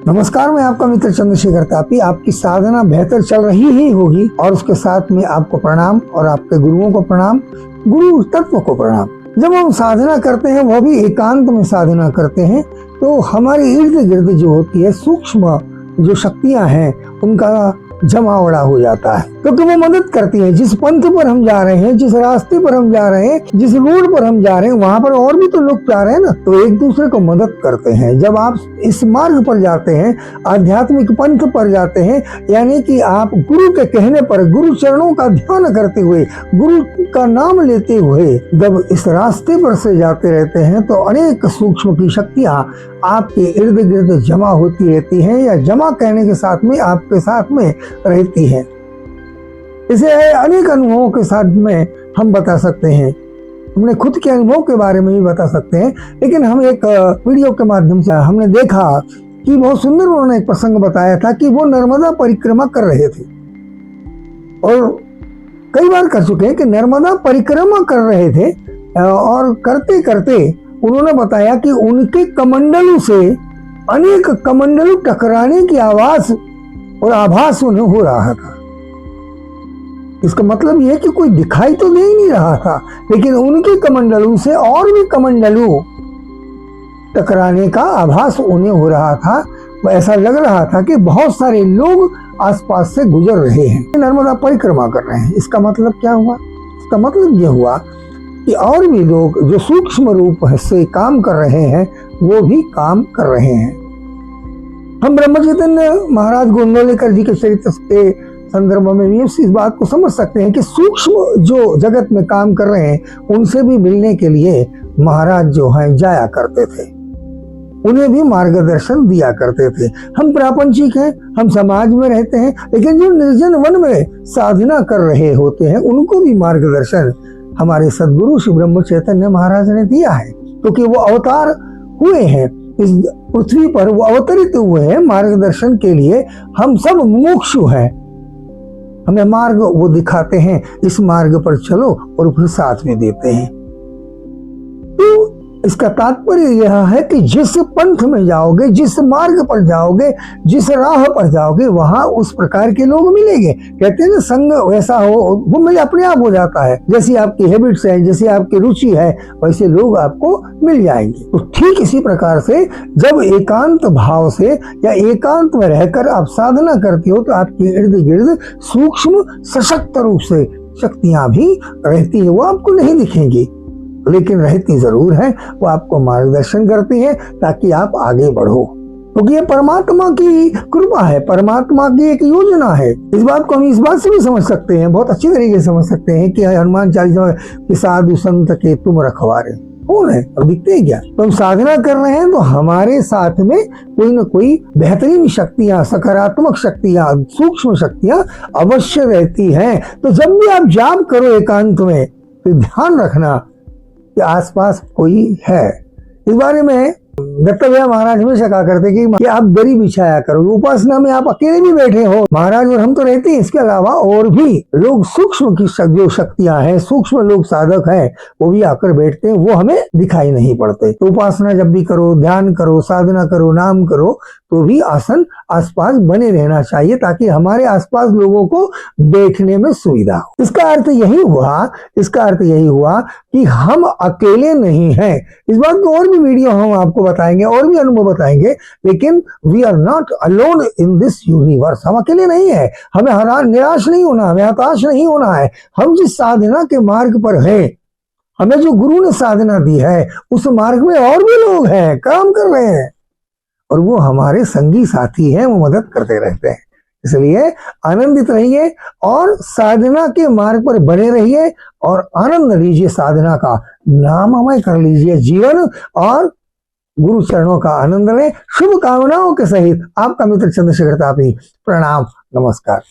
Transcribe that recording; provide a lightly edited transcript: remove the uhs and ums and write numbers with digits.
नमस्कार, मैं आपका मित्र चंद्रशेखर तापी। आपकी साधना बेहतर चल रही ही होगी और उसके साथ में आपको प्रणाम और आपके गुरुओं को प्रणाम, गुरु तत्व को प्रणाम। जब हम साधना करते हैं, वह भी एकांत में साधना करते हैं, तो हमारे इर्द गिर्द जो होती है सूक्ष्म जो शक्तियां हैं उनका जमावड़ा हो जाता है, क्योंकि वो मदद करती है। जिस पंथ पर हम जा रहे हैं, जिस रास्ते पर हम जा रहे हैं, जिस रोड पर हम जा रहे हैं, वहां पर और भी तो लोग जा रहे हैं ना, तो एक दूसरे को मदद करते हैं। जब आप इस मार्ग पर जाते हैं, आध्यात्मिक पंथ पर जाते हैं, यानी कि आप गुरु के कहने पर, गुरु चरणों का ध्यान करते हुए, गुरु का नाम लेते हुए जब इस रास्ते पर से जाते रहते हैं, तो अनेक सूक्ष्म की शक्तियां आपके इर्द गिर्द जमा होती रहती हैं, या जमा कहने के साथ में आपके साथ में रहती है। इसे अनेक अनुभवों के साथ में हम बता सकते हैं, हमने खुद के अनुभव के बारे में भी बता सकते हैं। लेकिन हम एक वीडियो के माध्यम से हमने देखा कि बहुत सुंदर उन्होंने एक प्रसंग बताया था कि वो नर्मदा परिक्रमा कर रहे थे, और कई बार कर चुके हैं कि नर्मदा परिक्रमा कर रहे थे, और करते करते उन्होंने बताया कि उनके कमंडलों से अनेक कमंडलों टकराने की आवाज और आभास उन्हें हो रहा था। इसका मतलब यह है कि कोई दिखाई तो दे ही नहीं रहा था, लेकिन उनके कमंडलों से और भी कमंडलों टकराने का आभास उन्हें हो रहा था। ऐसा लग रहा था कि बहुत सारे लोग आसपास से गुजर रहे हैं, नर्मदा परिक्रमा कर रहे हैं। इसका मतलब क्या हुआ? इसका मतलब यह हुआ कि और भी लोग जो सूक्ष्म रूप से काम कर रहे हैं, वो भी काम कर रहे हैं। हम ब्रह्म चैतन्य महाराज गोंदवलेकर जी के चरित्र के संदर्भ में भी इस बात को समझ सकते हैं कि सूक्ष्म जो जगत में काम कर रहे हैं, उनसे भी मिलने के लिए महाराज जो हैं जाया करते थे, उन्हें भी मार्गदर्शन दिया करते थे। हम प्रापंचिक हैं, हम समाज में रहते हैं, लेकिन जो निर्जन वन में साधना कर रहे होते हैं, उनको भी मार्गदर्शन हमारे सद्गुरु श्री ब्रह्म चैतन्य महाराज ने दिया है, क्योंकि वो अवतार हुए हैं इस पृथ्वी पर, वो अवतरित हुए हैं मार्गदर्शन के लिए। हम सब मुमुक्षु हैं, हमें मार्ग वो दिखाते हैं, इस मार्ग पर चलो, और फिर साथ में देते हैं। तो इसका तात्पर्य यह है कि जिस पंथ में जाओगे, जिस मार्ग पर जाओगे, जिस राह पर जाओगे, वहां उस प्रकार के लोग मिलेंगे। कहते हैं ना, संग वैसा हो वो मिल अपने आप हो जाता है। जैसी आपकी हैबिट्स है, जैसी आपकी रुचि है, वैसे लोग आपको मिल जाएंगे। तो ठीक इसी प्रकार से जब एकांत भाव से या एकांत में रहकर आप साधना करते हो, तो आपके इर्द गिर्द सूक्ष्म सशक्त रूप से शक्तियां भी रहती है। वो आपको नहीं दिखेंगी, लेकिन रहती जरूर है। वो आपको मार्गदर्शन करती है ताकि आप आगे बढ़ो, क्योंकि ये परमात्मा की कृपा है, परमात्मा की एक योजना है। इस बात को हम इस बात से भी समझ सकते हैं, बहुत अच्छी तरीके से समझ सकते हैं कि हनुमान चालीसा में साधु संत के तुम रखवारे कौन है, अब दिखते हैं क्या? तो हम साधना कर रहे हैं, तो हमारे साथ में कोई न कोई बेहतरीन शक्तियां, सकारात्मक शक्तियां, सूक्ष्म शक्तियां अवश्य रहती हैं। तो जब भी आप जाप करो एकांत में, तो ध्यान रखना कि आसपास कोई है। इस बारे में दत्त भैया महाराज हमेशा कहा करते कि आप दरी बिछाया करो। उपासना में आप अकेले भी बैठे हो, महाराज और हम तो रहते हैं, इसके अलावा और भी लोग सूक्ष्म की जो शक्तियां हैं, सूक्ष्म लोग साधक हैं, वो भी आकर बैठते हैं, वो हमें दिखाई नहीं पड़ते। तो उपासना जब भी करो, ध्यान करो, साधना करो, नाम करो, तो भी आसन आसपास बने रहना चाहिए, ताकि हमारे आसपास लोगों को देखने में सुविधा हो। इसका अर्थ यही हुआ कि हम अकेले नहीं हैं। इस बात को और भी वीडियो हम आपको बताएंगे, और भी अनुभव बताएंगे, लेकिन we are not alone in this universe. हम अकेले नहीं है, हमें निराश नहीं होना, हमें हताश नहीं होना है। हम जिस साधना के मार्ग पर हैं, हमें जो गुरु ने साधना दी है, उस मार्ग में और भी लोग हैं, काम कर रहे हैं, और वो हमारे संगी साथी हैं, वो मदद करते रहते हैं। इसलिए आनंदित रहिए और साधना के मार्ग पर बने रहिए, और आनंद लीजिए, साधना का नाममय कर लीजिए जीवन, और गुरु चरणों का आनंद लें। शुभ कामनाओं के सहित आपका मित्र चंद्रशेखर तापी। प्रणाम, नमस्कार।